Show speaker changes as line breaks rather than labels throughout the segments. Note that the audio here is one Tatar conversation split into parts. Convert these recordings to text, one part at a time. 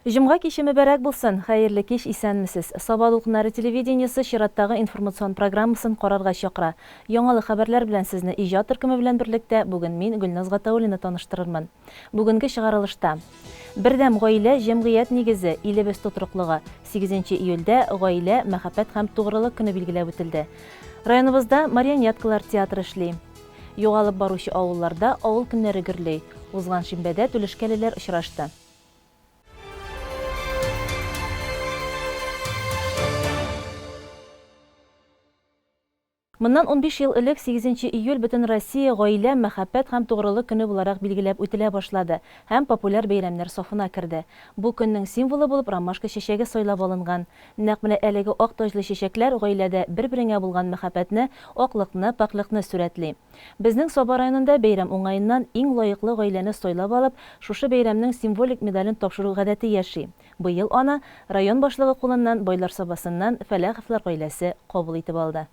Җомга киче мөбарәк булсын. Хәерле кич, исәнмесез. Сабал укнары телевидениесе чираттагы информацион программасын карарга чакыра. Яңалык хәбәрләр белән сезне иҗат төркеме белән берлектә бүген мин Гөлназ Гатауллина таныштырырмын. Бүгенге чыгарылышта Бердәм гаилә җәмгыять нигезе илебез тотруклыгы 8 июльдә гаилә, мәхәббәт һәм тугрылык көне билгеләп үтелде. Районыбызда марионеткалар театры эшли. Югалып баручы авылларда авыл көннәре гөрләй. Узган шимбәдә түлешкәлеләр очрашты. Моннан 15 ел элек 8 июль бөтен Россия гаилә, мәхәббәт һәм тугрылык көне буларак билгеләп үтелә башлады һәм популяр бәйрәмнәр сафына керде. Бу көннең символы булып ромашка чәчәге сайлап алынган. Нәкъ менә әлеге ак таҗлы чәчәкләр гаиләдә бер-береңә булган мәхәббәтне, аклыкны, пакьлыкны сурәтли. Безнең Саба районында бәйрәм уңаеннан иң лаеклы гаиләне сайлап алып, шушы бәйрәмнең символик медален тапшыру гадәте яши. Быел аны район башлыгы кулыннан Байлар Сабасыннан Фәләховлар гаиләсе кабул итеп алды.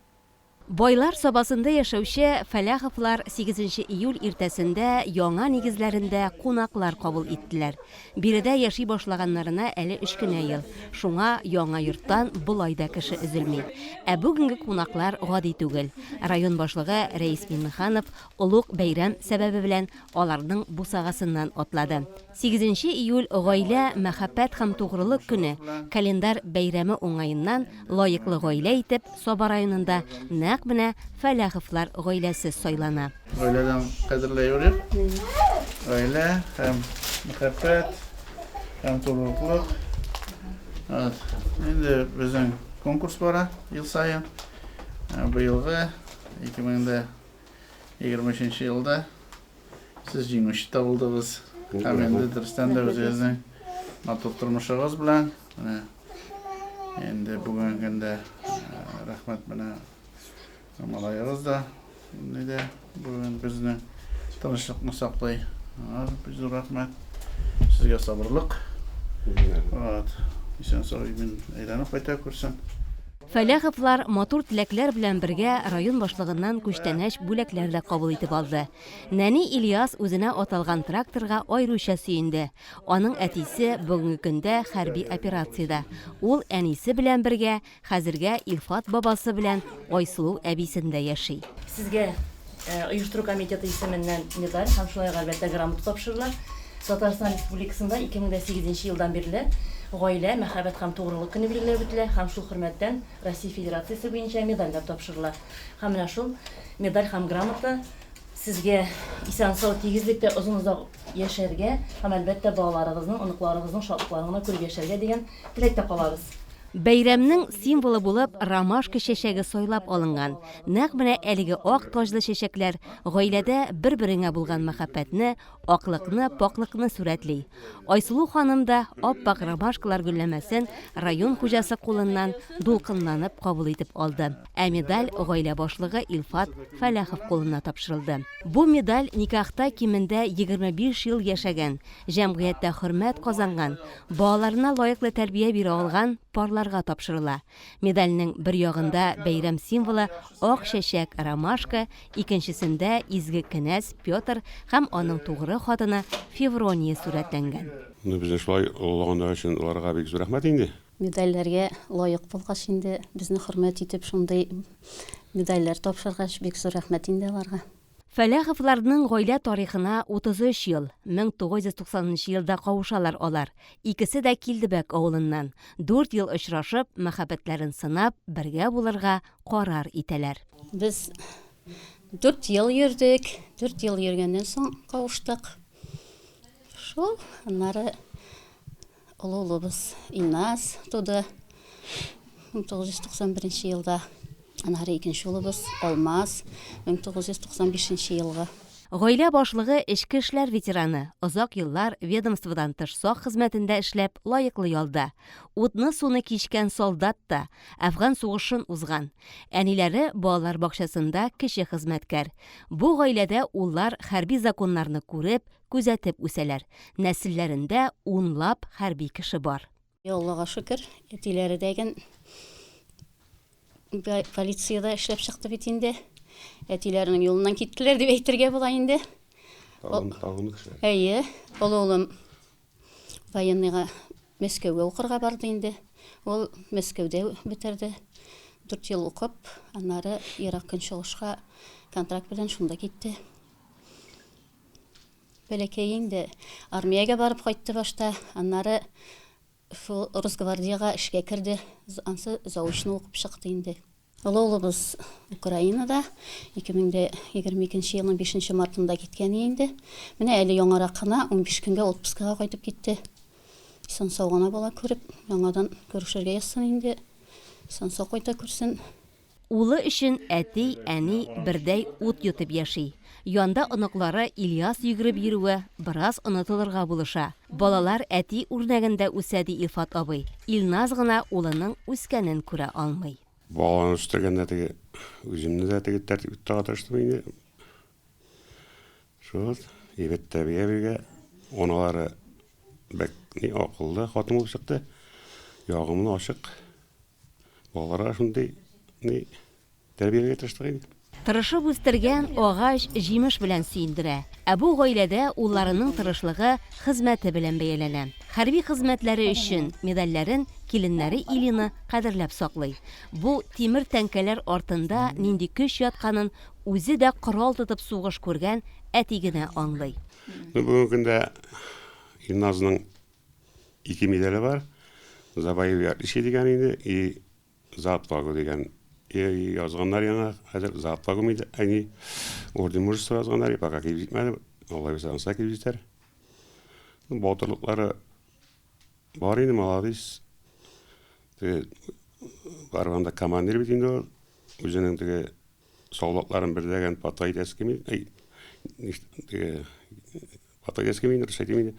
Байлар Сабасында яшәүче Фәләховлар 8 июль иртәсендә яңа нигезләрендә кунаклар кабул иттеләр. Биредә яши башлаганнарына әле 3 кенә ел. Шуңа яңа йорттан болай да кеше өзелми. Ә бүгенге кунаклар гади түгел. Район башлыгы Рәис Миннеханов улуг бәйрәм сәбәбе белән аларның бусагасыннан атлады. 8 июль гаилә, мәхәббәт һәм тугрылык көне календар бәйрәме уңаеннан лаеклы гаилә итеп Саба районында нәкъ менә Фәләховлар гаиләсе сайлана.
Гаиләдән кадерләйбез. Гаилә һәм мәхәббәт һәм тугрылык. Инде безнең конкурс бара ел саен. Быелгы 2023 елда сез җиңүче табылдыгыз. Һәм инде дөрестән дә үзегезнең матур тормышыгыз белән инде бүген көндә рәхмәт менә малайыгыз да бүген безне тынычлыкны саклый. Без рәхмәт. Сезгә сабырлык. Исән сау мин әйләнеп кайта күрсен.
Фәләховлар матур теләкләр белән бергә район башлыгыннан күчтәнәч бүләкләр дә кабул итеп алды. Нәни Ильяс үзенә аталган тракторга аеруча сөенде. Аның әтисе бүгенге көндә хәрби операциядә. Ул әнисе белән бергә хәзергә Илфат бабасы белән Айсылу әбисендә яши.
Сезгә оештыру комитеты исеменнән медаль һәм шулай әлбәттә грамота тапшырыла. Татарстан Республикасында 2008 елдан бирле гаилә, мәхәббәт һәм тугрылык көне билгеләп үтелә һәм шул хөрмәттән Россия Федерациясе буенча медальләр тапшырыла. Һәм менә шул медаль һәм грамота сезгә исән-сау тигезлектә озын-озак яшәргә һәм әлбәттә балаларыгызның, оныкларыгызның шатлыкларына күреп яшәргә дигән теләктә калабыз.
Бәйрәмнең символы булып ромашка чәчәге сайлап алынган. Нәкъ менә әлеге ак таҗлы чәчәкләр гаиләдә бер-береңә булган мәхәббәтне, аклыкны, пакьлыкны сурәтли. Айсылу ханым да ап-ак ромашкалар гөлләмәсен район хуҗасы кулыннан дулкынланып кабул итеп алды. Ә медаль гаилә башлыгы Илфат Фәләхов кулына тапшырылды. Бу медаль никахта кимендә 25 ел яшәгән, җәмгыятьтә хөрмәт казанган, балаларына лаеклы тәрбия бирә алган парларга тапшырыла. Медальнең бер ягында бәйрәм символы ак чәчәк ромашка, икенчесендә изге кенәз Петр һәм аның тугры хатыны Феврония сурәтләнгән.
Безне шулай улаганда өчен аларга бик зур рәхмәт инде.
Медальләргә лаек булгач инде безне хөрмәт итеп шундый медальләр тапшыргач бик зур рәхмәт инде аларга.
Фәләховларның гаилә тарихына 33 ел, 1990 елда кавышалар алар. Икесе дә Килдебәк авылыннан. 4 ел очрашып, мәхәббәтләрен сынап, бергә булырга карар итәләр.
Без 4 ел йөрдек. 4 ел йөргәннән соң кавыштык. Шул, аннары улыбыз Иназ туды 1991 елда. Аннары икенче улыбыз Алмаз 1995 елга.
Гаилә башлыгы эчке эшләр ветераны, озак еллар ведомстводан тыш сак хезмәтендә эшләп лаеклы ялда. Утны суны кичкән солдат та, Әфган сугышын узган. Әниләре балалар бакчасында кеше хезмәткәр. Бу гаиләдә уллар хәрби законнарны күреп, күзәтеп үсәләр. Нәселләрендә унлап хәрби кеше бар.
Аллага шөкер, әтиләре дәген полициядә эшләп чыкты бит инде. Әтиләренең юлыннан киттеләр дип әйтергә була инде.
Тагын кеше.
Әйе, улым военныйга Мәскәүгә укырга барды инде. Ул Мәскәүдә бетерде. 4 ел укып, аннары Ирак көнчыгышка контракт белән шунда китте. Бәләкәй инде армиягә барып кайтты башта, аннары шул Росгвардияга эшкә керде. Ансы заочно укып чыкты инде. Улыбыз Украинада 2022 елның 5 мартында киткән инде. Менә әле яңарак кына 15 көнгә отпускыга кайтып китте. Сон саугана бала күреп, яңадан күрешергә ясын инде. Сон сау кайта күрсен.
Улы өчен әти, әни бердәй ут йотып яши. Янда оныклары Ильяс йөгереп йөрүе бераз онытылырга булыша. Балалар әти үрнәгендә үсә ди Илфат абый. Илназ гына улының үскәнен күрә алмый.
Баланы үстергәндә теге үземне дә теге тәртипкә тырыштым инде. Шул, ебет тәрбиягә аналары бәк ни акыллы хатын булып чыкты. Ягымны ачык. Балаларга шундый ни тәрбиягә тырыштык инде.
Тырышып үстергән агач җимеш белән сөендерә. Ә бу гаиләдә улларының тырышлыгы хезмәте белән бәяләнә. Хәрби хезмәтләре өчен медальләрен киленнәре Илина кадерләп саклый. Бу тимер тәңкәләр артында нинди көч ятканын үзе дә корал тотып сугыш күргән әти генә аңлый.
Бүгенге көндә Илназның 2 медале бар. Забаев яши дигән инде, и Затвагу дигән yazганнар яңа хәзер Затвагу медаль, әни орден мужества yazганнар, пока килеп җитмәде. Алла бирсә, анса килеп җитәр. Батырлыклары бар инде, молодец. Барганда командир бит инде, үзенең теге солдатларын бердәгән патайдәскеме, теге патайдәскеме рәсәйтеме.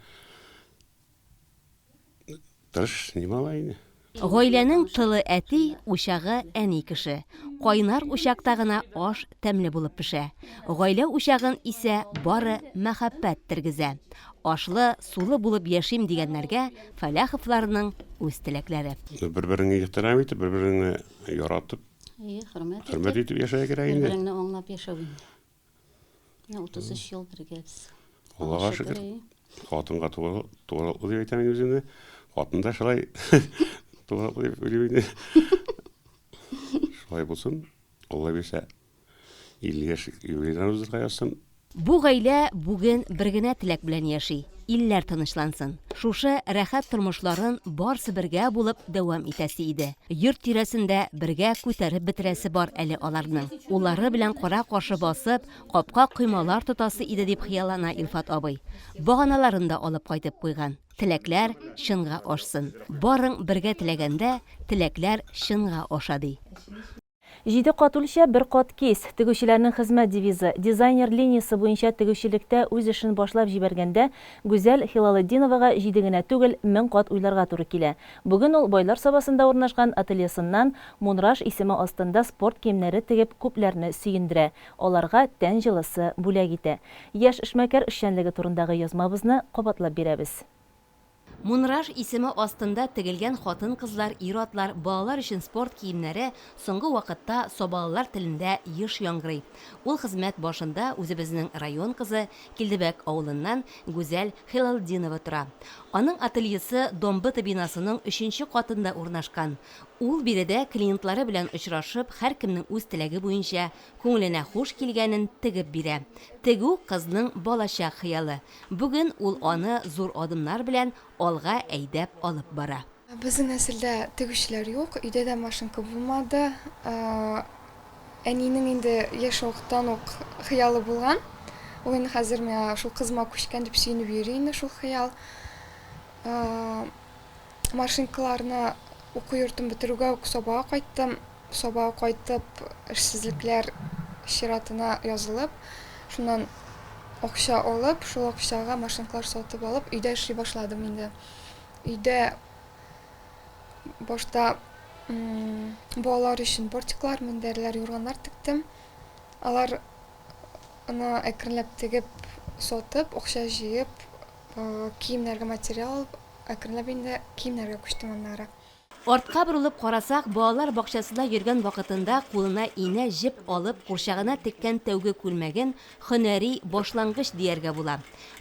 Тырыш, нимала инде.
Гаиләнең тылы әти, учагы әни кеше. Кайнар учакта гына аш тәмле булып пешә. Гаилә учагын исә бары мәхәббәт тергезә. Ашлы, сулы булып яшим дигәннәргә Фәләховларның үз теләкләре.
Бер-береңне ихтирам итеп, бер-береңне яратып, хөрмәт итеп яшәргә кирәк инде.
Бер-береңне аңлап яшәү инде. 33 ел бергәбез.
Аллага шөкер. Хатынга тугрылыклы дип әйтәм инде үземне. Хатын да шулай тугрылыклы дип уйлыйм инде. Шулай булсын. Алла бирсә 50 яшь юбилейдан узырга язсын.
Бу гаилә бүген бер генә теләк белән яши. Илләр тынычлансын. Шушы рәхәт тормышларын барсы бергә булып дәвам итәсе иде. Йорт тирәсендә бергә күтәреп бетерәсе бар әле аларның. Уллары белән кара каршы басып, капка коймалар тотасы иде дип хыяллана Илфат абый. Баганаларын да алып кайтып куйган. Теләкләр шынга ашсын. Барың бергә теләгәндә, теләкләр шынга аша ди.
7 кат үлчәп, 1 кат кис. Тегүчеләрнең хезмәт девизы. Дизайнер линиясы буенча тегүчелектә үз эшен башлап җибәргәндә, Гүзәл Хилалетдиновага 7 генә түгел, 1000 кат уйларга туры килә. Бүген ул Байлар сабасында урнашкан ательесыннан Мунраш исеме астында спорт киемнәре тегеп күпләрне сөендерә. Аларга тән җылысы бүләк итә. Яшь эшмәкәр эшчәнлеге турындагы язмабызны кабатлап бирәбез.
Мунраш исеме астында тегелгән хатын-кызлар, ир-атлар, балалар өчен спорт киемнәре соңгы вакытта Собалылар телендә еш яңгырый. Ул хезмәт башында үзебезнең район кызы Килдебәк авылыннан Гүзәл Хилалетдинова тора. Аның ательесе Домбыты бинасының 3нче катында урнашкан. Ул биредә клиентлары белән очрашып, һәркемнең үз теләге буенча күңеленә хуш килгәнен тегеп бирә. Тегү кызның балачак хыялы. Бүген ул аны зур адымнар белән алга әйдәп алып бара.
Безнең нәселдә тегүчеләр юк, өйдә дә машинка булмады. Әнинең инде яшь вакыттан ук хыялы булган. Ул инде хәзер менә шул кызма күчкән дип сөенеп йөри инде шул хыял. Машинкаларны уку йортын бетерүгә ук Собага кайттым. Собага кайтып, эшсезлекләр чиратына язылып, шуннан акча алып, шул акчага машинкалар сатып алып, өйдә эшли башладым инде. Өйдә башта балалар өчен бортиклар, мендәрләр, юрганнар тектем. Алар аны әкренләп тегеп, сатып, акча җыеп, киемнәргә материал, әкренләп инде киемнәргә күчтем аннары.
Артка борылып карасак, балалар бакчасында йөргән вакытында кулына ине җеп алып, курчагына теккән тәүге күлмәген һөнәри башлангыч дияргә була.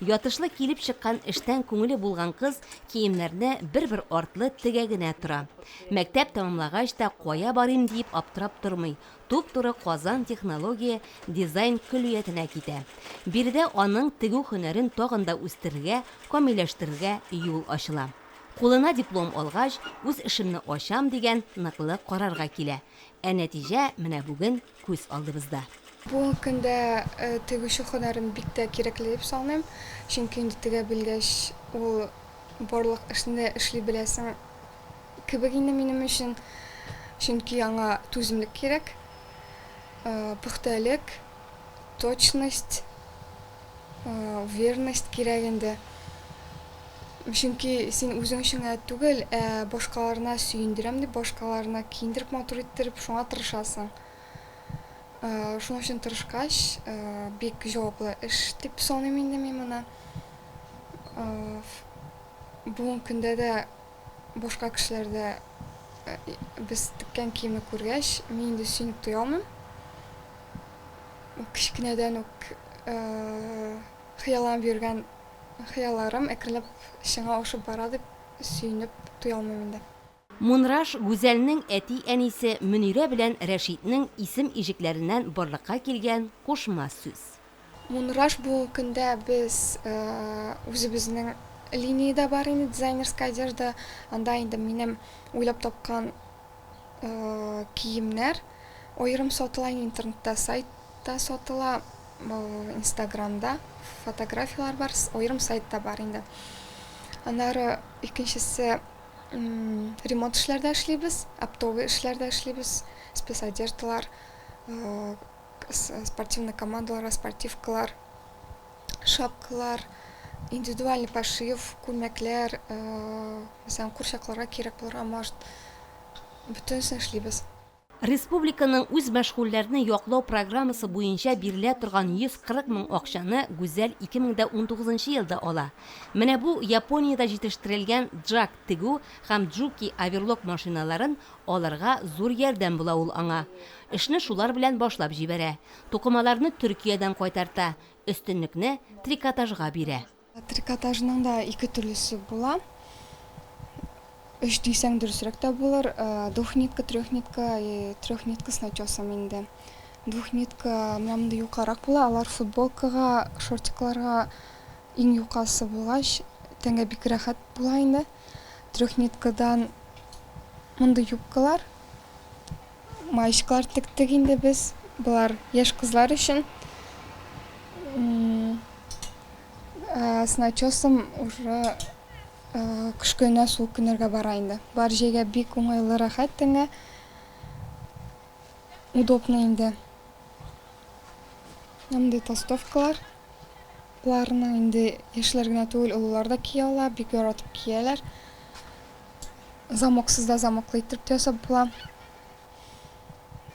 Ятышлы килеп чыккан эштән күңеле булган кыз киемнәрне бер-бер артлы тегә генә тора. Мәктәп тәмамлагач та кая барыйм дип аптырап тормый. Туп-туры Казан технология дизайн көллиятенә китә. Биредә аның тегү һөнәрен тагын да үстерергә, камилләштерергә юл ачыла. Кулына диплом алгач, үз эшемне ачам дигән ныклы карарга килә. Нәтиҗә менә бүген күз алдыбызда.
Бу көндә тегүче һөнәрем бик тә кирәкле дип саныйм. Чөнки инде тегә белгәч, ул барлык эшне эшли беләсең кебек инде минем өчен. Чөнки аңа түземлек кирәк, пөхтәлек, точность, уверенность кирәк инде. Чөнки син үзең өчен түгел, башкаларына сөендерәм дип, башкаларына киендереп, матур иттереп, шуңа тырышасың. Шуның өчен тырышкач, бик җаваплы эш дип саныйм инде мин моны. Бүген көндә дә башка кешеләрдә без теккән киемне күргәч, мин инде сөенеп туя алмыйм. Кечкенәдән үк хыялланып йөргән хыялларым әкренләп чыңа ашып бара дип сөенеп туя алмыйм инде.
Мунраш Гүзәлнең әти-әнисе Мөнирә белән Рәшитнең исем ижекләреннән барлыкка килгән кушма сүз.
Мунраш бу көндә без үзебезнең линиядә бар инде, дизайнерская одежда, анда инде минем уйлап тапкан киемнәр аерым сатыла интернетта, сайтта сатыла, Инстаграмда фотографиялар бар, аерым сайтта бар инде. Аннары икенчесе ремонт эшләрдә эшлибез, оптовый эшләрдә эшлибез, спецодеждалар, спортивный командалар, спортивкалар, шапкалар, индивидуальный пошив, күлмәкләр, мәсәлән, курчакларга кирәк булырга может, бөтенсен эшлибез.
Республиканың үз мәшгульләрне яклау программасы буенча бирелә торган 140 мең акчаны Гүзәл 2019 елда ала. Менә бу Япониядә җитештерелгән Джак тегү һәм Джуки оверлок машиналарын аларга зур ярдәм була ул аңа. Эшне шулар белән башлап җибәрә. Тукымаларны Төркиядән кайтарта, өстенлекне трикотажга бирә.
Трикотажның да ике төрлесе була. Үч дисәң дөресрәк тә булыр. Двухнитка, трехнитка и трехнитка с начесом инде. Двухнитка менә юкарак була, алар футболкага, шортикларга иң юкасы булгач, тәнгә бик рәхәт була инде. Трехниткадан монда юбкалар, маечкалар тиктек инде без. Булар яшь кызлар өчен. С начесом уже кышкына сул көннәргә бара инде. Бар җәйгә бик уңайлы, рәхәт тәнгә. Удобно инде. Монда толстовкалар. Буларны инде яшьләр генә түгел, олылар да кия ала, бик яратып кияләр. Замоксыз да замоклы иттереп ясап була.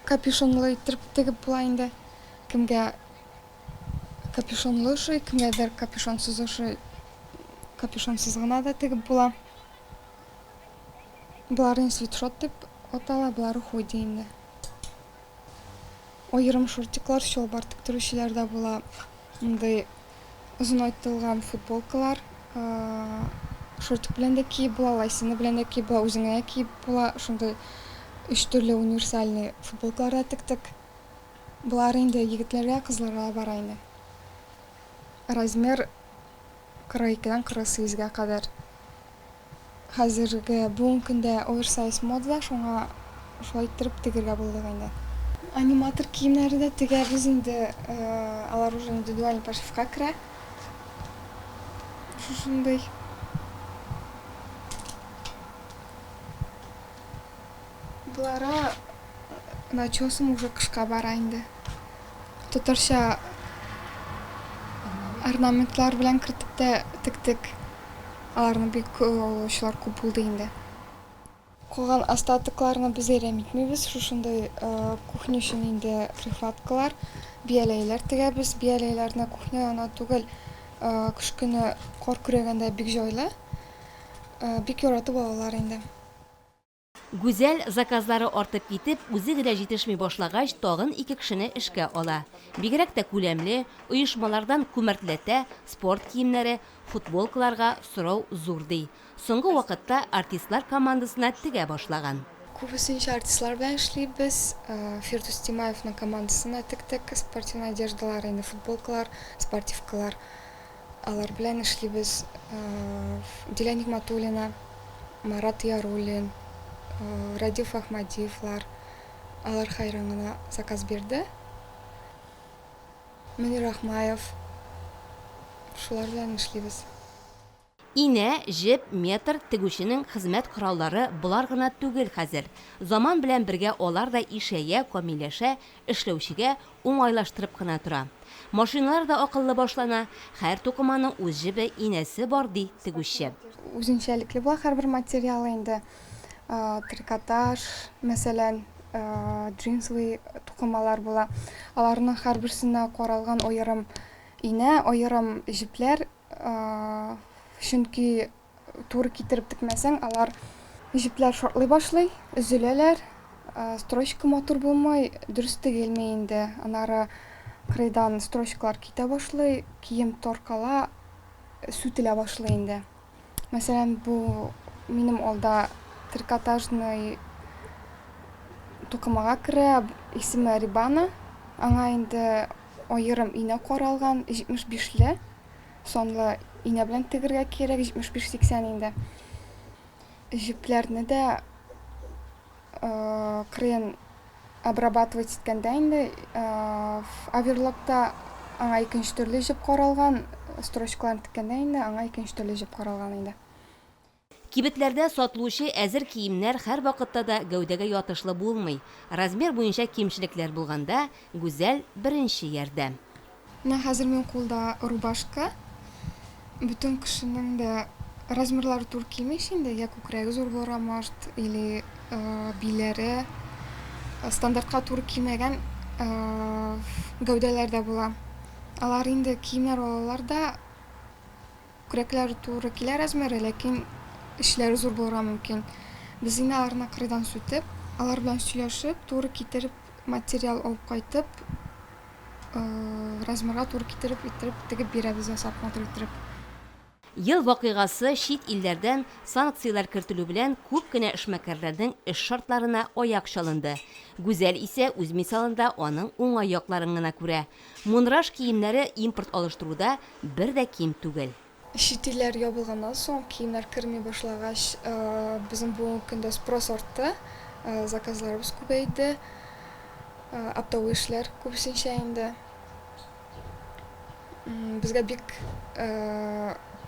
Капюшонлы иттереп тегеп була инде. Кемгә капюшонлы ошый, кемгәдер капюшонсыз ошый. Капюшонсыз гына да тегеп була. Буларын свитшот дип атала, булары худи инде. Аерым шортиклар, чалбар тиктерүчеләр дә була. Мондай озын айтылган футболкалар, шортик белән дә киеп була, лайсыны белән дә киеп була, үзеңә киеп була. Шундай 3 төрле универсальный футболкалар тиктек. Булар инде егетләргә, кызларга бара инде. Размер 42-дан 48-га кадәр. Хәзерге бүген көндә оверсайз мода, шуңа шулай иттереп тегергә булдык инде. Аниматор киемнәре дә тегәбез инде, алар уже индивидуальный пошивка керә. Шушындай. Булара начесым уже кышка бара инде. Татарча орнаментлар белән кертеп тә тиктек. Аларны бик алучылар күп булды инде. Калган остатыкларны без әйрәм итмибез. Шушындай кухня өчен инде прихваткалар, бияләйләр тегәбез. Бияләйләрне кухняна түгел, кышкыны кар күргәндә бик җайлы. Бик яратып алалар инде.
Гүзәл заказлары артып китеп, үзе генә җитешми башлагач, тагын 2 кешене эшкә ала. Бигрәк тә күләмле, оешмалардан күмәртләтә, спорт киемнәре, футболкаларга сорау зур ди. Соңгы вакытта артистлар командасына тегә башлаган.
Күбесенчә артистлар белән эшлибез. Фирдус Тимаевның командасына тиктек спортивный одеждалар, инде футболкалар, спортивкалар. Алар белән эшлибез. Диля Нигматуллина, Марат Яруллин, Радиф Ахмадиевлар. Алар хайраңына заказ бирде. Мөнир Ахмаев. Шулар белән эшлибез.
Ине, җеп, метр тегүченең хезмәт кораллары булар гына түгел хәзер. Заман белән бергә алар да ишәя, камилләшә, эшләүчегә уңайлаштырып кына тора. Машиналар да акыллы башлана, һәр тукыманың үз җебе, инәсе бар ди тегүче.
Үзенчәлекле була һәрбер материал инде. Трикотаж, мәсәлән, джинсовый тукымалар була. Аларның һәрберсенә каралган аерым ине, аерым җепләр, чөнки туры китереп текмәсәң, алар җепләр шартлый башлый, өзеләләр, строчка матур булмай, дөрес тегелми инде. Анары кырыйдан строчкалар китә башлый, кием торкала, сүтелә башлый инде. Мәсәлән, бу минем алда трикотажный тукымага керә, исеме Рибана. Аңа инде аерым ине каралган, 75ле. Сонлы ине белән тегергә кирәк, 75-80 инде. Җепләрне дә кырын обрабатывать иткәндә инде, оверлокта аңа икенче төрле җеп каралган, строчкаларын теккәндә инде аңа икенче төрле җеп каралган инде.
Кибетләрдә сатылучы әзер киемнәр һәр вакытта да гәүдәгә ятышлы булмый. Размер буенча кимчелекләр булганда, Гүзәл беренче ярдәм.
Менә хәзер минем кулда рубашка. Бүтән кешенең дә размерлары туры килмеш инде, я күкрәге зур булырга может, или биләре стандартка туры килмәгән гәүдәләрдә була. Алар инде киемнәр алалар да күкрәкләре туры килә размеры, ләкин эшләре зур булырга мөмкин. Без инде аларны кырыйдан сүтеп, алар белән сөйләшеп, туры китереп, материал алып кайтып, размерга туры китереп, тегеп бирәбез, ясап матур иттереп.
Ел вакыйгасы чит илләрдән санкциялар кертелү белән күп кенә эшмәкәрләрнең эш шартларына аяк чалынды. Гүзәл исә үз мисалында аның уңай якларын гына күрә. Мунраж киемнәре импорт алыштыруда бер дә ким түгел.
Чит илләр ябылганнан соң, киемнәр керми башлагач, безнең бүгенге көндә спрос артты, заказларыбыз күбәйде, оптовый эшләр күбесенчә инде. Безгә бик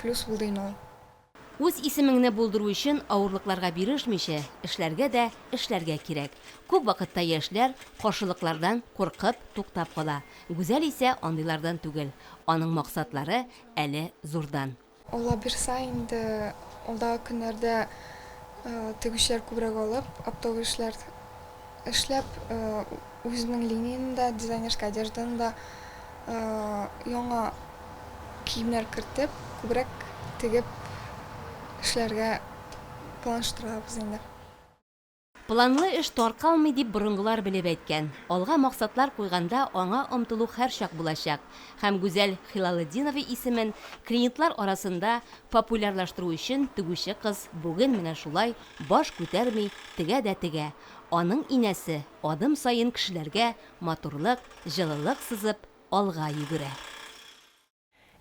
плюс булды инде.
Үз исемеңне булдыру өчен авырлыкларга бирешмичә, эшләргә дә эшләргә кирәк. Күп вакытта яшьләр каршылыклардан куркып туктап кала. Гүзәл исә андыйлардан түгел. Аның максатлары әле зурдан.
Алла бирсә инде, алда көннәрдә тегүчеләр күбрәк алып, оптовый эшләр эшләп, үзенең линиясында, дизайнерская одеждада яңа киемнәр кертеп, күбрәк тегеп эшләргә планлаштырабыз инде.
Планлы эш таркалмый дип борынгылар белеп әйткән. Алга максатлар куйганда аңа омтылу һәр чак булачак. Һәм Гүзәл Хилалетдинова исемен клиентлар арасында популярлаштыру өчен тегүче кыз бүген менә шулай баш күтәрми тегә дә тегә. Аның инәсе адым саен кешеләргә матурлык, җылылык сызып алга йөгерә.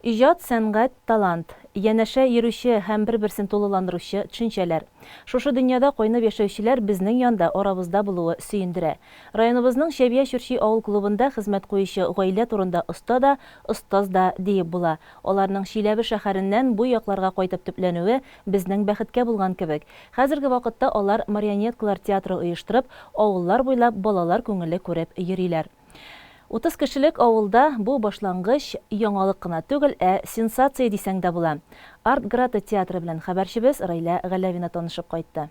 Иҗат, сәнгать, талант, янәшә йөрүче һәм бер-берсен тулыландыручы төшенчәләр. Шушы дөньяда кайнап яшәүчеләр безнең янда, арабызда булуы сөендерә. Районыбызның Шәбия Чүрчи авыл клубында хезмәт куючы гаилә турында оста да, остаз да диеп була. Аларның Чиләбе шәһәреннән бу якларга кайтып төпләнүе безнең бәхеткә булган кебек. Хәзерге вакытта алар марионеткалар театры оештырып, авыллар буйлап балалар күңеле күреп йөриләр. 30 кешелек авылда бу башлангыч яңалык кына түгел, сенсация дисәң дә була. Арт Грата театры белән хәбәрчебез Райла Галәвина танышып кайтты.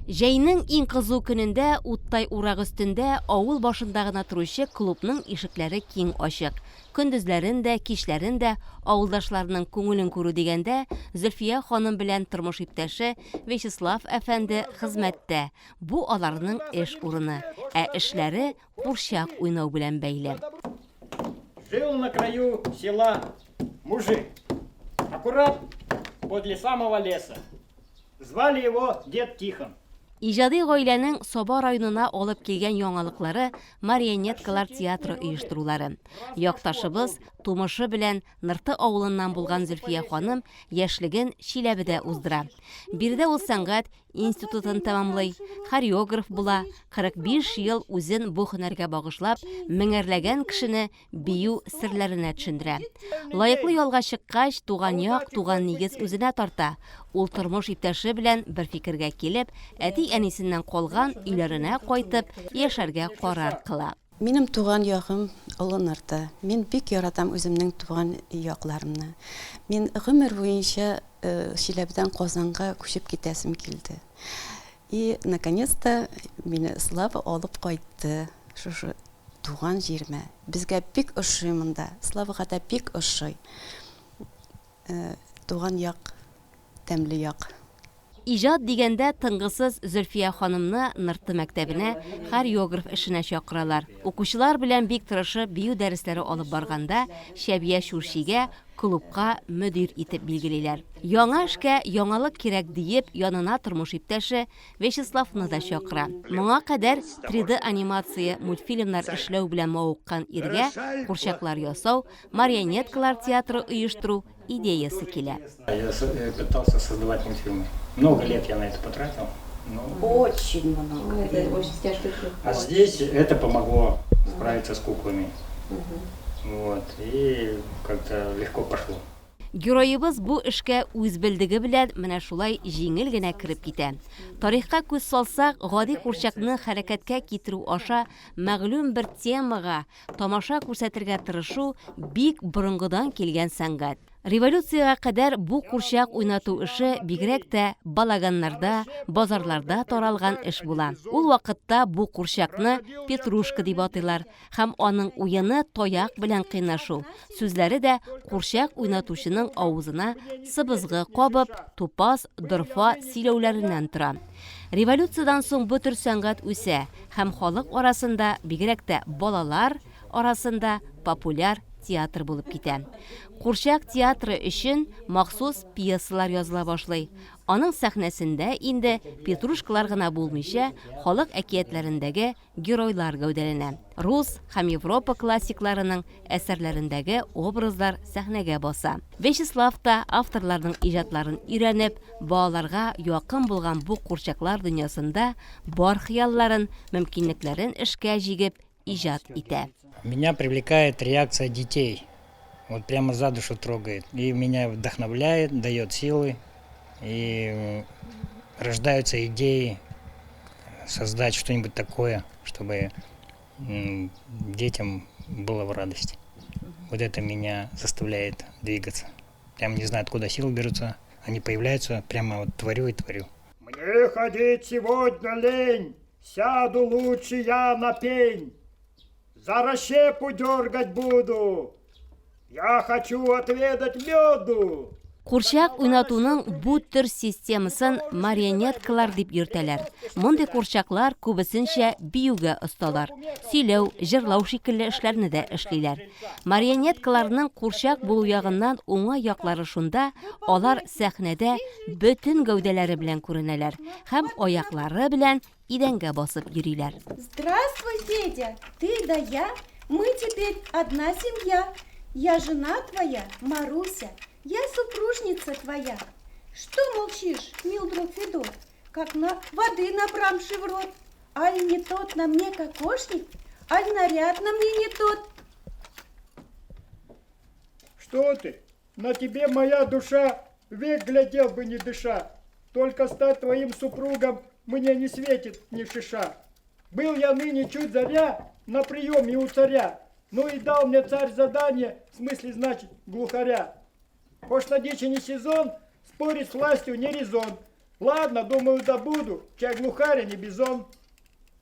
Җәйнең иң кызу көнендә уттай урак өстендә авыл башында гына торучы клубның ишекләре киң ачык. Көндезләрен дә, кичләрен дә авылдашларның күңелен күрү дигәндә Зөлфия ханым белән тормыш иптәше Вячеслав әфәнде хезмәттә. Бу аларның эш урыны, ә эшләре курчак уйнау белән бәйле.
Жил на краю села мужик, аккурат подле самого леса. Звали его Дед Тихон.
Иҗади гаиләнең Саба районына алып килгән яңалыклары марионеткалар театры оештырулары. Якташыбыз тумышы белән Нырты авылыннан булган Зөлфия ханым яшьлеген Чиләбедә уздыра. Биредә ул сәнгать институтын тәмамлый, хореограф була, 45 ел үзен бу һөнәргә багышлап, меңәрләгән кешене бию серләренә төшендерә. Лаеклы ялга чыккач, туган як, туган нигез үзенә тарта. Ул тормыш иптәше белән бер фикергә килеп, әти-әнисеннән калган өйләренә кайтып, яшәргә карар кыла.
Минем туган ягым Олы Нырты. Мин бик яратам үземнең туган якларымны. Мин гомер буенча Чиләбедән Казанга күчеп китәсем килде. И наконец-то мине Слава алып кайтты. Шушы туган җирмә. Безгә бик ошый монда. Славага да бик ошый. Туган як, тәмле як.
Иҗат дигәндә тынгысыз Зөлфия ханымны Нырты мәктәбенә хореограф эшенә чакыралар. Укучылар белән бик тырышып бию дәресләре алып барганда Шәбия Шуршигә клубка мөдир итеп билгелиләр. Яңа эшкә яңалык кирәк диеп янына тормыш иптәше Вячеславны да чакыра. Моңа кадәр 3D анимация мультфильмнар эшләү белән мавыккан иргә курчаклар ясау, марионеткалар театры оештыру идеясы килә.
Я пытался создавать мультфильмы. Много лет я на это потратил.
Очень много. Это очень тяжкий труд.
А здесь это помогло справиться с куклами. Вот. И как-то легко пошло.
Героебыз бу эшкә үз белдеге белән менә шулай җиңел генә кирип китә. Тарихка күз салсак, гади курчакны хәрәкәткә китерү аша мәгълүм бер темага тамаша күрсәтергә тырышу бик борынгыдан килгән сәнгать. Революцияга кадәр бу курчак уйнату эше бигрәк тә балаганнарда, базарларда таралган эш була. Ул вакытта бу курчакны Петрушка дип атыйлар һәм аның уены таяк белән кыйнашу. Сүзләре дә курчак уйнатучының авызына сыбызгы кабып, тупас, дорфа сөйләүләреннән тора. Революциядан соң бу төр сәнгать үсә һәм халык арасында, бигрәк тә балалар арасында популяр театр булып китә. Курчак театры өчен махсус пьесалар языла башлый. Аның сәхнәсендә инде петрушкалар гына булмыйча, халык әкиятләрендәге геройлар гәүдәләнә. Рус һәм Европа классикларының әсәрләрендәге образлар сәхнәгә баса. Вячеслав та авторларның иҗатларын өйрәнеп, балаларга якын булган бу курчаклар дөньясында бар хыялларын, мөмкинлекләрен эшкә җигеп иҗат итә.
Меня привлекает реакция детей. Вот прямо за душу трогает. И меня вдохновляет, дает силы. И рождаются идеи создать что-нибудь такое, чтобы детям было в радости. Вот это меня заставляет двигаться. Прям не знаю, откуда силы берутся. Они появляются, прямо вот творю и творю. Мне ходить сегодня лень. Сяду лучше я на пень. За расщепу дергать буду. Я хочу отведать меду.
Курчак уйнатуның бу төр системасын марионеткалар дип йөртәләр. Мондый курчаклар күбесенчә биюгә осталар. Сөйләү, җырлау шикелле эшләрне дә эшлиләр. Марионеткаларның курчак булу ягыннан уңай яклары шунда, алар сәхнәдә бөтен гәүдәләре белән күренәләр һәм аяклары белән идәнгә басып йөриләр.
Здравствуй, Федя, ты да я, мы теперь одна семья. Я жена твоя, Маруся, я супружница твоя. Что молчишь, мил друг Федор, как на воды набрамши в рот? Аль не тот на мне кокошник, аль наряд на мне не тот?
Что ты? На тебе моя душа век глядел бы не дыша. Только стать твоим супругом мне не светит ни шиша. Был я ныне чуть заря на приеме у царя. Ну и дал мне царь задание, в смысле, значит, глухаря. Хошь на дичи не сезон, спорить с властью не резон. Ладно, думаю, добуду. Чай глухарь, а не бизон.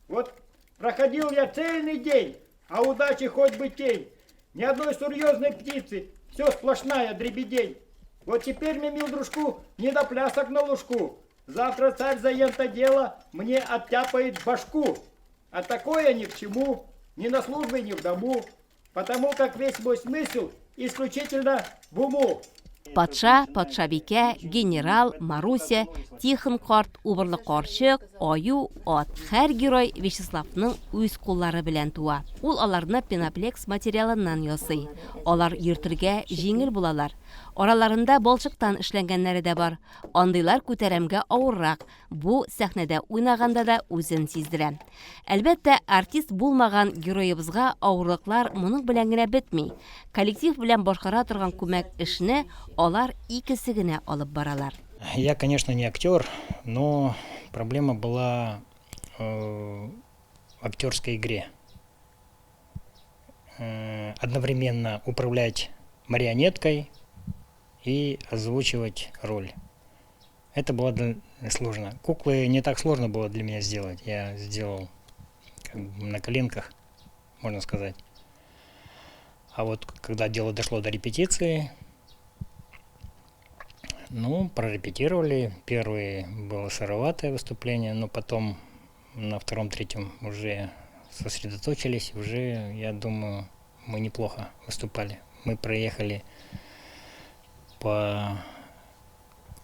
Вот проходил я цельный день, а удачи хоть бы тень. Ни одной серьезной птицы, все сплошная дребедень. Вот теперь мне, мил дружку, не до плясок на лужку. Завтра царь за это дело мне оттяпает башку. А такое ни к чему, ни на службе, ни в дому. Потому как весь мой смысл исключительно в уму.
Патша, патшабикә, генерал, Маруся, Тихон карт, убырлы карчык, аю, ат. Һәр герой Вячеславның үз куллары белән туа. Ул аларны пеноплекс материалыннан ясый. Алар йөртергә җиңел булалар. Араларында балчыктан эшләнгәннәре дә бар. Андыйлар күтәрәмгә авыррак. Бу сәхнәдә уйнаганда да үзен сиздерә. Әлбәттә, артист булмаган героебызга авырлыклар моның белән генә бетми. Коллектив белән башкара торган күмәк эшне алар икесе генә алып баралар.
Я, конечно, не актер, но проблема была в актерской игре. Одновременно управлять марионеткой и озвучивать роль. Это было сложно. Куклы не так сложно было для меня сделать. Я сделал как бы на коленках, можно сказать. А вот когда дело дошло до репетиции, прорепетировали. Первое было сыроватое выступление, но потом на втором-третьем уже сосредоточились. Уже, я думаю, мы неплохо выступали. Мы проехали по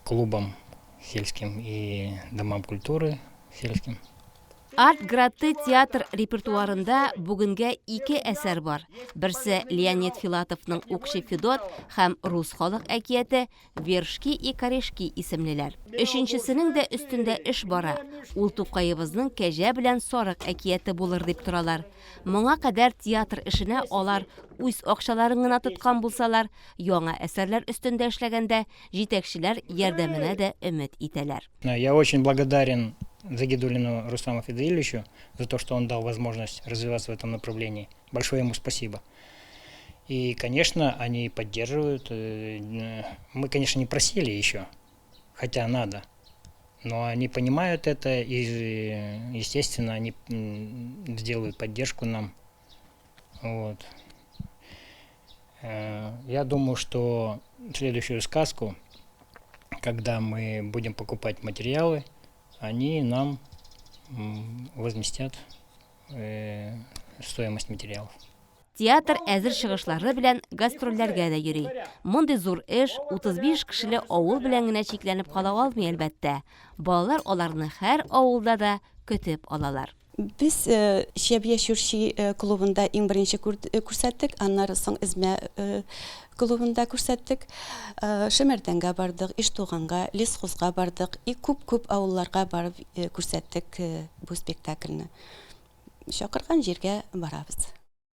клубам сельским и домам культуры сельским.
Артградты театр репертуарында бүгенгә 2 әсәр бар. Берсе Леонид Филатовның Укши Федот һәм рус халык әкияте Вершки и Корешки исемлеләр. Өченчесенең дә өстендә эш бара. Ул Тукаебызның Кәҗә белән Сарык әкияте булыр дип торалар. Моңа кадәр театр эшенә алар үз акчаларын гына тоткан булсалар, яңа әсәрләр өстендә эшләгәндә җитәкчеләр ярдәменә дә өмет итәләр.
Я очень благодарен Загидуллину Рустаму Федоилевичу за то, что он дал возможность развиваться в этом направлении. Большое ему спасибо. И, конечно, они поддерживают. Мы, конечно, не просили еще, хотя надо. Но они понимают это и, естественно, они сделают поддержку нам. Вот. Я думаю, что следующую сказку, когда мы будем покупать материалы, они нам возместят стоимость материалов.
Театр әзер чыгышлары белән гастрольләргә дә йөри. Мондый зур эш 35 кешеле авыл белән генә чикләнеп кала алмый әлбәттә. Балалар аларны һәр авылда да көтеп алалар.
Biz Şebiye Şürşi klubunda en birinci күрсәттек, аннары соң Измә клубында күрсәттек. Шемердәнгә бардык, Иштуганга, Лесхозга бардык, и күп авылларга барып күрсәттек бу спектакльне. Шакырган җиргә барабыз.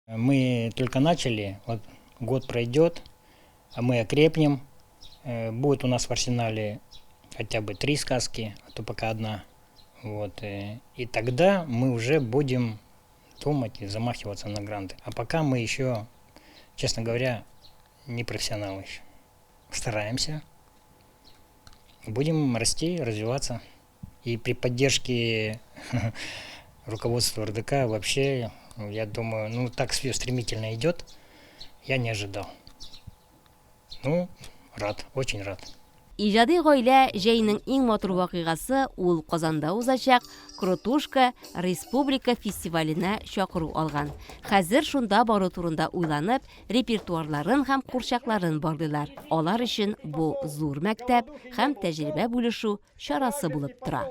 Мы только начали, вот год пройдет, а мы окрепнем. Будет у нас в арсенале хотя бы 3 сказки, а то пока одна. Вот, и тогда мы уже будем думать и замахиваться на гранты. А пока мы еще, честно говоря, не профессионалы еще. Стараемся. Будем расти, развиваться. И при поддержке руководства РДК вообще, я думаю, так все стремительно идет, я не ожидал. Рад, очень рад.
Иҗади гаилә җәйнең иң матур вакыйгасы ул Казанда узачак Крутушка Республика фестиваленә чакыру алган. Хәзер шунда бару турында уйланып, репертуарларын һәм курчакларын барлыйлар. Алар өчен бу зур мәктәп һәм тәҗрибә бүлешү чарасы булып тора.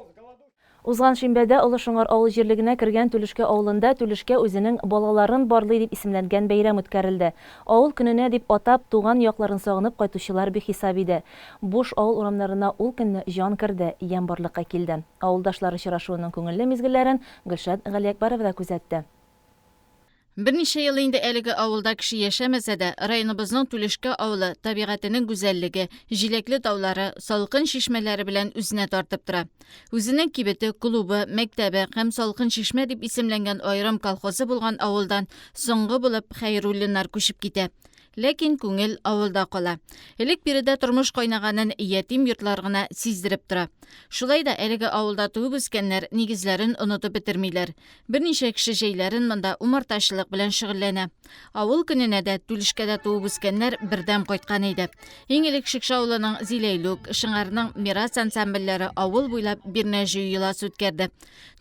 Узган шимбәдә Олы Шуңар авыл җирлегенә кергән Түлешкә авылында Түлешкә үзенең балаларын барлый дип исемләнгән бәйрәм үткәрелде. Авыл көненә дип атап туган якларын сагынып кайтучылар бихисап иде. Буш авыл урамнарына ул көнне җан керде, ям барлыкка килде. Авылдашлары очрашуының күңелле мизгелләрен Гөлшат Галиәкбәрова күзәтте.
Берничә ел инде әлеге авылда кеше яшәмәсә дә, районыбызның Түлешкә авылы табигатының гүзәллеге, җиләкле таулары, салкын чишмәләре белән үзенә тартып тора. Үзенең кибете, клубы, мәктәбе һәм салкын чишмә дип исемләнгән аерым колхозы булган авылдан соңгы булып Хәйруллиннар күчеп китә. ләкин күңел авылда кала. Элек биредә тормыш кайнаганын ятим йортлар гына сиздереп тора. Шулай да әлеге авылда туып үскәннәр нигезләрен онытып бетермиләр. Берничә кеше җәйләрен монда умартачылык белән шөгыльләнә. Авыл көненә дә Түлешкәдә туып үскәннәр бердәм кайткан иде. Иң элек Шикша авылының Зиләйлүк, Шыңарның мирас ансамбльләре авыл буйлап бирнә җыелас үткәрде.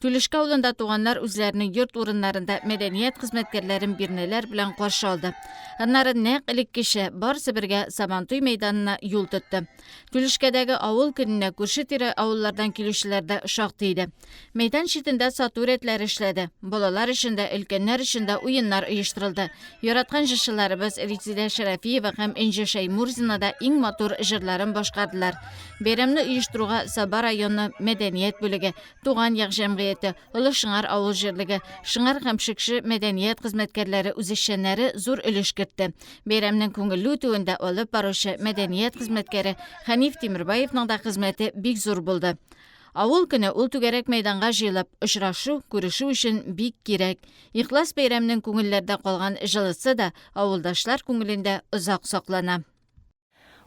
Түлешкә авылында туганнар үзләренең йорт урыннарында мәдәният хезмәткәрләрен бирнәләр белән каршы алды. Аннары нәкъ элеккечә барысы бергә Сабантуй мәйданына юл тотты. Түлешкәдәге авыл көненә күрше-тирә авыллардан килүчеләр дә шактый иде. Мәйдан читендә сату рәтләре эшләде. Балалар өчен дә, өлкәннәр өчен дә уеннар оештырылды. Яраткан җырчыларыбыз Ризилә Шәрәфиева һәм Энҗе Шәймурзина да иң матур җырларын башкардылар. Бәйрәмне оештыруга Саба районы мәдәният бүлеге, Туган як җәмгыяте, Олы Шыңар авыл җирлеге, Шыңар һәм Шикше мәдәният хезмәткәрләре үзешчәннәре зур өлеш кертте. Бәйрәмнең күңелле үтүендә алып баручы мәдәният хезмәткәре Хәниф Тимербаевның да хезмәте бик зур булды. Авыл көне ул түгәрәк мәйданга җыелып, очрашу, күрешү өчен бик кирәк. Ихлас бәйрәмнең күңелләрдә калган җылысы да авылдашлар күңелендә озак саклана.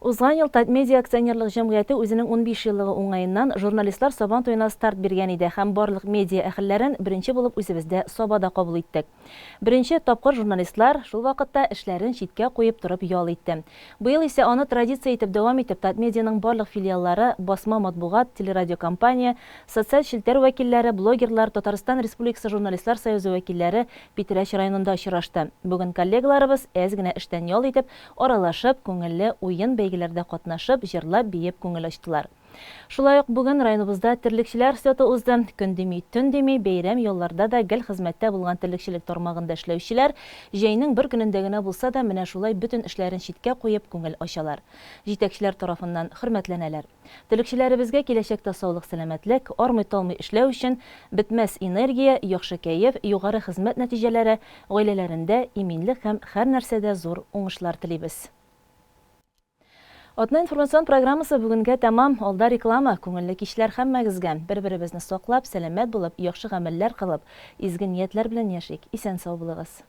Узган ел Татмедиа акционерлык җәмгыяте үзенең 15 еллыгы уңаеннан журналистлар Сабан туена старт биргән иде һәм барлык медиа әһелләрен беренче булып үзебездә Сабада кабул иттек. Беренче тапкыр журналистлар шул вакытта эшләрен читкә куеп торып ял итте. Быел исә аны традиция итеп дәвам итеп Татмедианың барлык филиаллары, басма матбугат, телерадиокомпания, социаль челтәр вәкилләре, блогерлар, Татарстан Республикасы журналистлар союзы вәкилләре Питрәч районында очрашты. Бүген коллегаларыбыз әз генә эштән ял итеп, аралашып, күңелле уен бәйгеләрдә катнашып, җырлап, биеп күңел ачтылар. Шулай ук бүген районыбызда терлекчеләр слеты узды. Көн дими, төн дими, бәйрәм ялларда да гел хезмәттә булган терлекчелек тармагында эшләүчеләр җәйнең бер көнендә генә булса да менә шулай бөтен эшләрен читкә куеп күңел ачалар. Җитәкчеләр тарафыннан хөрмәтләнәләр. Терлекчеләребезгә киләчәктә саулык, сәламәтлек, армый-талмый эшләү өчен бетмәс энергия, яхшы кәеф, югары хезмәт нәтиҗәләре, гаиләләрендә иминлек һәм һәр нәрсәдә зур уңышлар телибез. Атна информацион программасы бүгенгә тәмам. Алда реклама, күңелле кичләр һәммәгезгә. Бер-беребезне саклап, сәламәт булып, яхшы гамәлләр кылып, изге ниятләр белән яшик. Исән сау булыгыз.